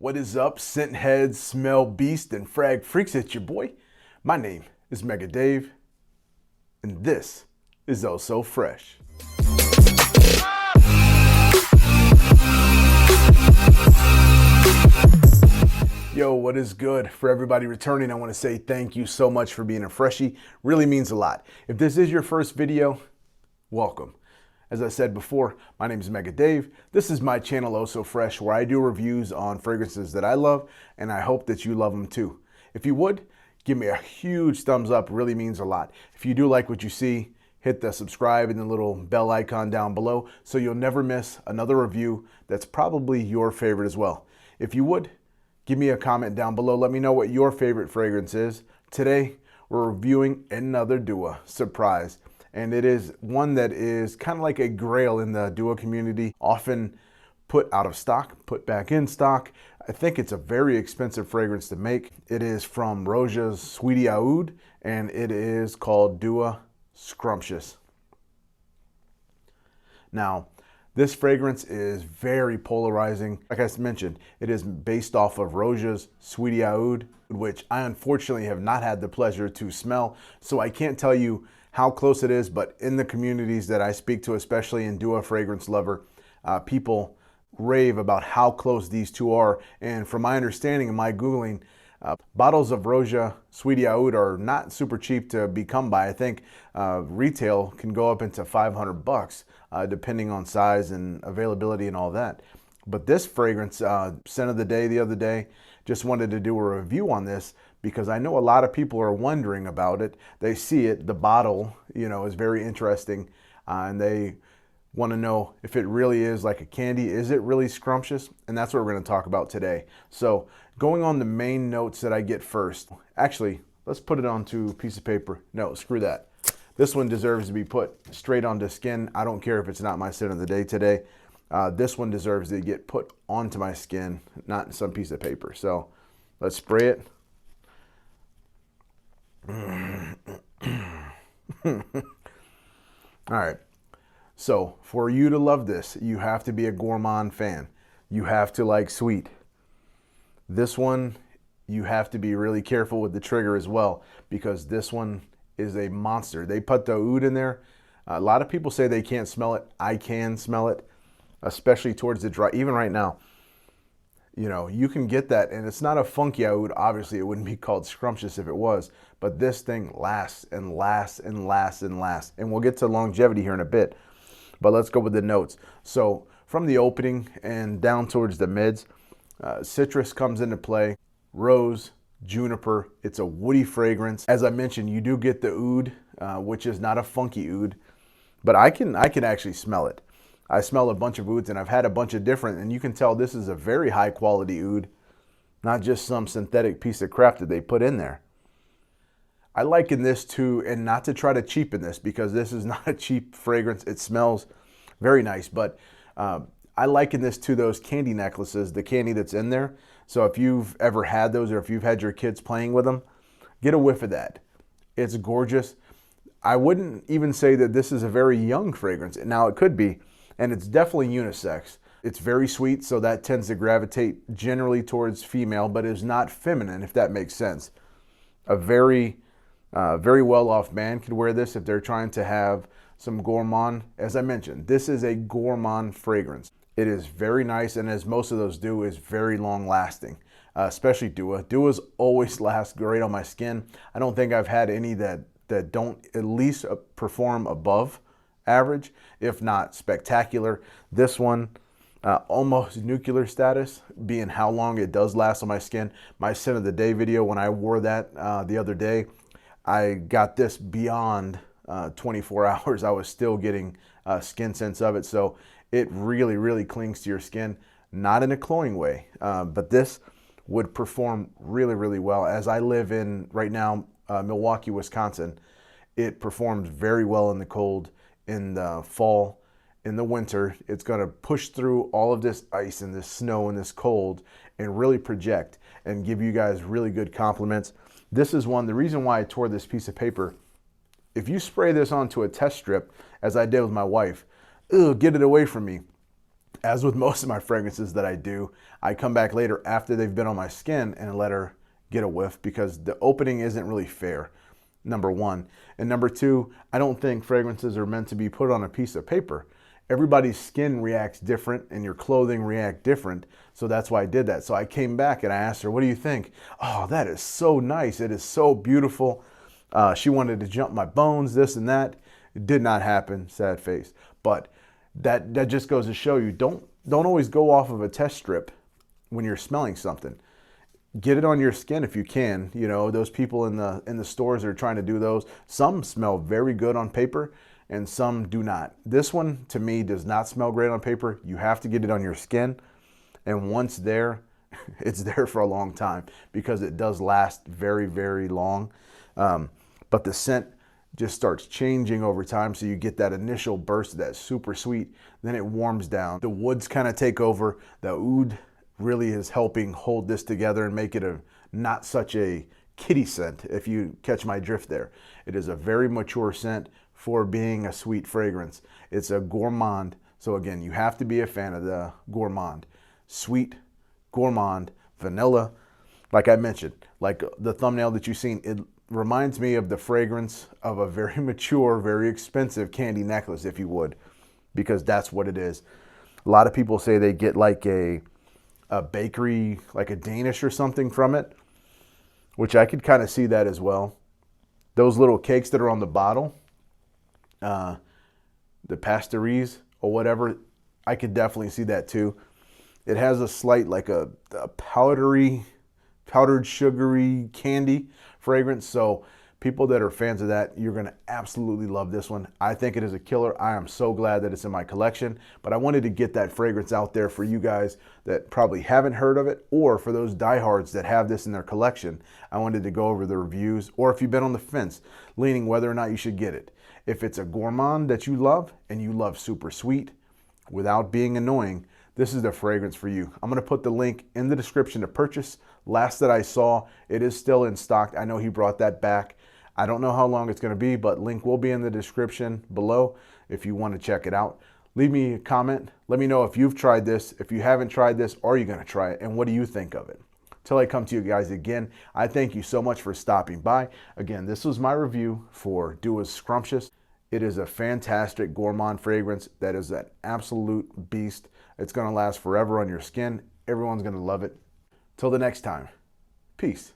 What is up, scent heads, smell beast, and frag freaks? It's your boy. My name is Mega Dave, and this is Oh So Fresh. Yo, what is good? For everybody returning, I want to say thank you so much for being a freshie. Really means a lot. If this is your first video, welcome. As I said before, my name is Mega Dave. This is my channel, Oh So Fresh, where I do reviews on fragrances that I love, and I hope that you love them too. If you would, give me a huge thumbs up. It really means a lot. If you do like what you see, hit the subscribe and the little bell icon down below so you'll never miss another review that's probably your favorite as well. If you would, give me a comment down below. Let me know what your favorite fragrance is. Today, we're reviewing another Dua surprise. And it is one that is kind of like a grail in the Dua community, often put out of stock, put back in stock. I think it's a very expensive fragrance to make. It is from Fraiche's Sweetie Oud, and it is called Dua Scrumptious. Now, this fragrance is very polarizing. Like I mentioned, it is based off of Fraiche's Sweetie Oud, which I unfortunately have not had the pleasure to smell, so I can't tell you how close it is, but in the communities that I speak to, especially in Dua Fragrance Lover, people rave about how close these two are. And from my understanding and my Googling, bottles of Fraiche Sweetie Oud are not super cheap to be come by. I think retail can go up into $500 depending on size and availability and all that. But this fragrance, scent of the day the other day, just wanted to do a review on this because I know a lot of people are wondering about it. They see it, the bottle, is very interesting, and they want to know if it really is like a candy. Is it really scrumptious? And that's what we're going to talk about today. So going on the main notes that I get first. Actually, let's put it onto a piece of paper. No, screw that. This one deserves to be put straight onto skin. I don't care if it's not my scent of the day today. This one deserves to get put onto my skin, not in some piece of paper. So let's spray it. All right. So for you to love this, you have to be a gourmand fan. You have to like sweet. This one, you have to be really careful with the trigger as well, because this one is a monster. They put the oud in there. A lot of people say they can't smell it. I can smell it, especially towards the dry. Even right now, you can get that, and it's not a funky oud. Obviously, it wouldn't be called scrumptious if it was, but this thing lasts and lasts and lasts and lasts. And we'll get to longevity here in a bit, but let's go with the notes. So from the opening and down towards the mids, citrus comes into play, rose, juniper. It's a woody fragrance. As I mentioned, you do get the oud, which is not a funky oud, but I can actually smell it. I smell a bunch of ouds, and I've had a bunch of different, and you can tell this is a very high quality oud, not just some synthetic piece of crap that they put in there. I liken this to, and not to try to cheapen this because this is not a cheap fragrance. It smells very nice, but I liken this to those candy necklaces, the candy that's in there. So if you've ever had those, or if you've had your kids playing with them, get a whiff of that. It's gorgeous. I wouldn't even say that this is a very young fragrance. Now it could be, and it's definitely unisex. It's very sweet, so that tends to gravitate generally towards female, but is not feminine, if that makes sense. A very well-off man could wear this if they're trying to have some gourmand. As I mentioned, this is a gourmand fragrance. It is very nice, and as most of those do, is very long-lasting, especially Dua. Duas always last great on my skin. I don't think I've had any that don't at least perform above average, if not spectacular. This one, almost nuclear status, being how long it does last on my skin. My scent of the day video, when I wore that the other day, I got this beyond 24 hours. I was still getting skin scents of it, so it really, really clings to your skin. Not in a cloying way, but this would perform really, really well. As I live in, right now, Milwaukee, Wisconsin, it performs very well in the cold. In the fall, in the winter, it's going to push through all of this ice and this snow and this cold and really project and give you guys really good compliments. This is one, the reason why I tore this piece of paper, if you spray this onto a test strip, as I did with my wife, get it away from me. as with most of my fragrances that I do, I come back later after they've been on my skin and let her get a whiff because the opening isn't really fair, number one. And number two, I don't think fragrances are meant to be put on a piece of paper. Everybody's skin reacts different and your clothing react different. So that's why I did that. So I came back and I asked her, what do you think? Oh, that is so nice. It is so beautiful. She wanted to jump my bones, this and that. It did not happen, sad face. But that just goes to show you, don't always go off of a test strip when you're smelling something. Get it on your skin if you can. You know, those people in the stores that are trying to do those, some smell very good on paper and some do not. This one to me does not smell great on paper. You have to get it on your skin, and once there, it's there for a long time because it does last very, very long. But the scent just starts changing over time, so you get that initial burst that's super sweet, then it warms down. The woods kind of take over. The oud really is helping hold this together and make it a not such a kitty scent, if you catch my drift there. It is a very mature scent for being a sweet fragrance. It's a gourmand, so again, you have to be a fan of the gourmand. Sweet, gourmand, vanilla. Like I mentioned, like the thumbnail that you've seen, it reminds me of the fragrance of a very mature, very expensive candy necklace, if you would, because that's what it is. A lot of people say they get like a bakery, like a Danish or something from it, which I could kind of see that as well. Those little cakes that are on the bottle, the pastries or whatever, I could definitely see that too. It has a slight, like a powdered sugary candy fragrance. So people that are fans of that, you're going to absolutely love this one. I think it is a killer. I am so glad that it's in my collection, but I wanted to get that fragrance out there for you guys that probably haven't heard of it, or for those diehards that have this in their collection. I wanted to go over the reviews, or if you've been on the fence leaning whether or not you should get it. If it's a gourmand that you love and you love super sweet without being annoying, this is the fragrance for you. I'm going to put the link in the description to purchase. Last that I saw, it is still in stock. I know he brought that back. I don't know how long it's going to be, but link will be in the description below if you want to check it out. Leave me a comment. Let me know if you've tried this. If you haven't tried this, are you going to try it? And what do you think of it? Till I come to you guys again, I thank you so much for stopping by. Again, this was my review for Dua's Scrumptious. It is a fantastic gourmand fragrance that is an absolute beast. It's going to last forever on your skin. Everyone's going to love it. Till the next time, peace.